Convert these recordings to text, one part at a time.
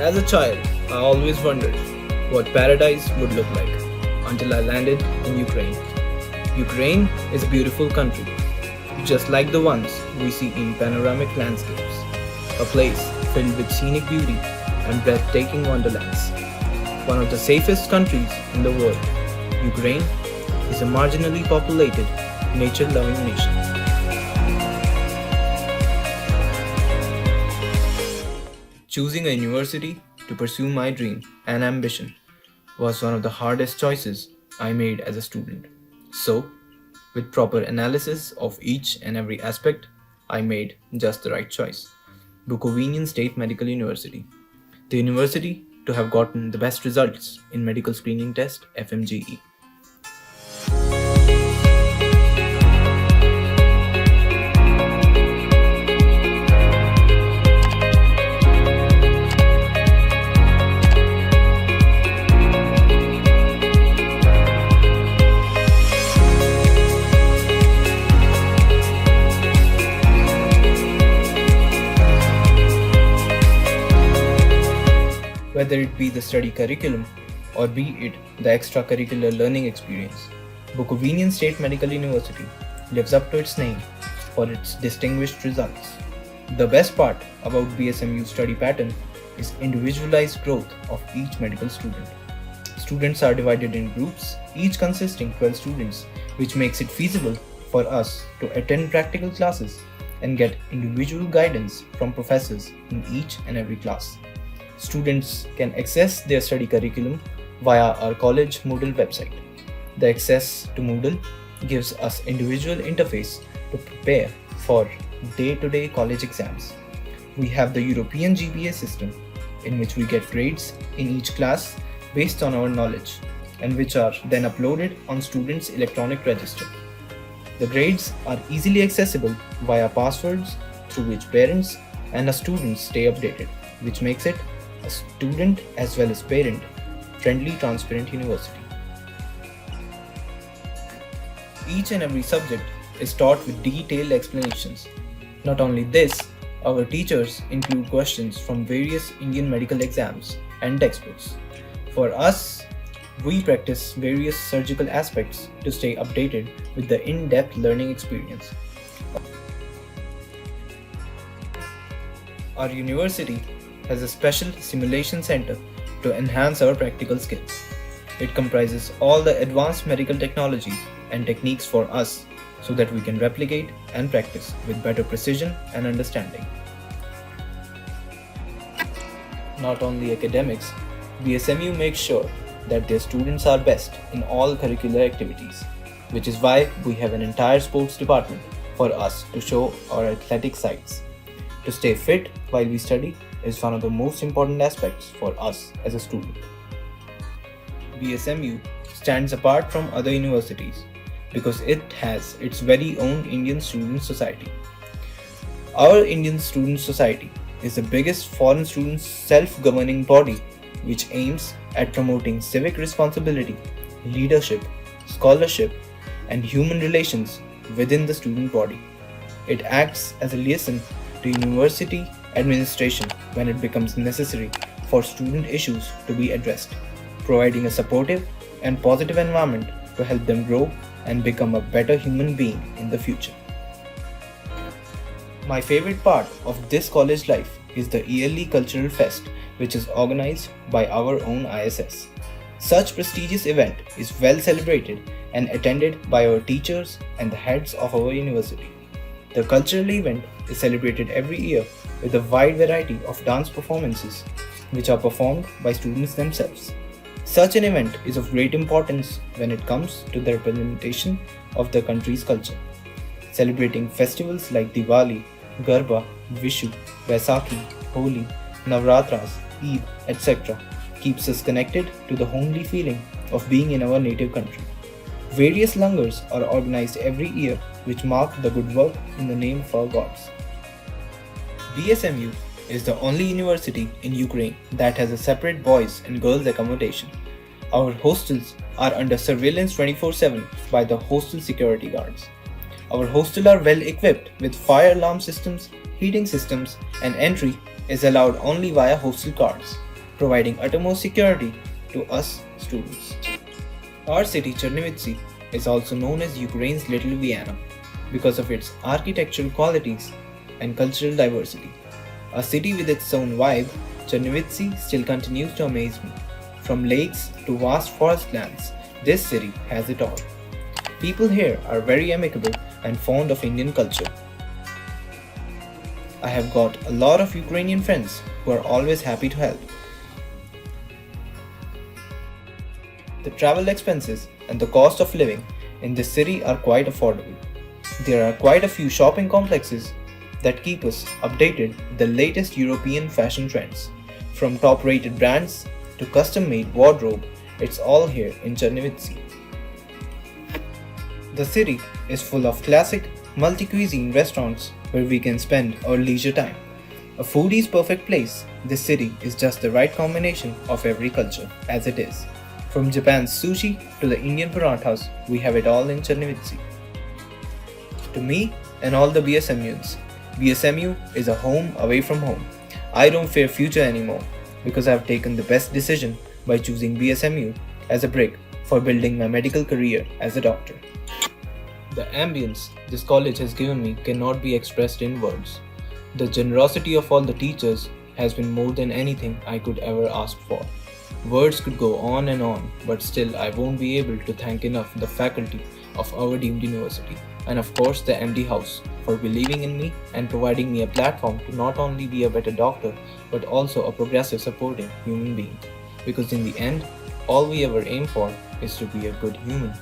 As a child, I always wondered what paradise would look like until I landed in Ukraine. Ukraine is a beautiful country, just like the ones we see in panoramic landscapes, a place filled with scenic beauty and breathtaking wonderlands. One of the safest countries in the world, Ukraine is a marginally populated, nature-loving nation. Choosing a university to pursue my dream and ambition was one of the hardest choices I made as a student. So, with proper analysis of each and every aspect, I made just the right choice. Bukovinian State Medical University, the university to have gotten the best results in medical screening test FMGE. Whether it be the study curriculum or be it the extracurricular learning experience, Bukovinian State Medical University lives up to its name for its distinguished results. The best part about BSMU's study pattern is individualized growth of each medical student. Students are divided in groups, each consisting 12 students, which makes it feasible for us to attend practical classes and get individual guidance from professors in each and every class. Students can access their study curriculum via our college Moodle website. The access to Moodle gives us individual interface to prepare for day-to-day college exams. We have the European GPA system in which we get grades in each class based on our knowledge and which are then uploaded on students' electronic register. The grades are easily accessible via passwords through which parents and students stay updated, which makes it a student as well as parent friendly, transparent university. Each and every subject is taught with detailed explanations. Not only this, our teachers include questions from various Indian medical exams and textbooks. For us, we practice various surgical aspects to stay updated with the in-depth learning experience. Our university has a special simulation center to enhance our practical skills. It comprises all the advanced medical technologies and techniques for us so that we can replicate and practice with better precision and understanding. Not only academics, BSMU makes sure that their students are best in all curricular activities, which is why we have an entire sports department for us to show our athletic sides. To stay fit while we study is one of the most important aspects for us as a student. BSMU stands apart from other universities because it has its very own Indian Student Society. Our Indian Student Society is the biggest foreign student self-governing body which aims at promoting civic responsibility, leadership, scholarship, and human relations within the student body. It acts as a liaison to university administration when it becomes necessary for student issues to be addressed, providing a supportive and positive environment to help them grow and become a better human being in the future. My favorite part of this college life is the yearly cultural fest, which is organized by our own ISS. Such prestigious event is well celebrated and attended by our teachers and the heads of our university. The cultural event is celebrated every year with a wide variety of dance performances which are performed by students themselves. Such an event is of great importance when it comes to the representation of the country's culture. Celebrating festivals like Diwali, Garba, Vishu, Vaisakhi, Holi, Navratras, Eid, etc. keeps us connected to the homely feeling of being in our native country. Various langars are organized every year which mark the good work in the name of our gods. BSMU is the only university in Ukraine that has a separate boys and girls accommodation. Our hostels are under surveillance 24/7 by the hostel security guards. Our hostels are well equipped with fire alarm systems, heating systems, and entry is allowed only via hostel cards, providing utmost security to us students. Our city Chernivtsi is also known as Ukraine's Little Vienna because of its architectural qualities and cultural diversity. A city with its own vibe, Chernivtsi still continues to amaze me. From lakes to vast forest lands, this city has it all. People here are very amicable and fond of Indian culture. I have got a lot of Ukrainian friends who are always happy to help. The travel expenses and the cost of living in this city are quite affordable. There are quite a few shopping complexes that keep us updated with the latest European fashion trends. From top rated brands to custom made wardrobe, it's all here in Chernivtsi. The city is full of classic multi cuisine restaurants where we can spend our leisure time. A foodie's perfect place, this city is just the right combination of every culture as it is. From Japan's sushi to the Indian parathas, we have it all in Chernivtsi. To me and all the BSMUs, BSMU is a home away from home. I don't fear future anymore because I have taken the best decision by choosing BSMU as a brick for building my medical career as a doctor. The ambience this college has given me cannot be expressed in words. The generosity of all the teachers has been more than anything I could ever ask for. Words could go on and on, but still I won't be able to thank enough the faculty of our deemed university, and of course the MD House for believing in me and providing me a platform to not only be a better doctor, but also a progressive supporting human being. Because in the end, all we ever aim for is to be a good human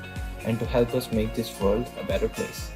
and to help us make this world a better place.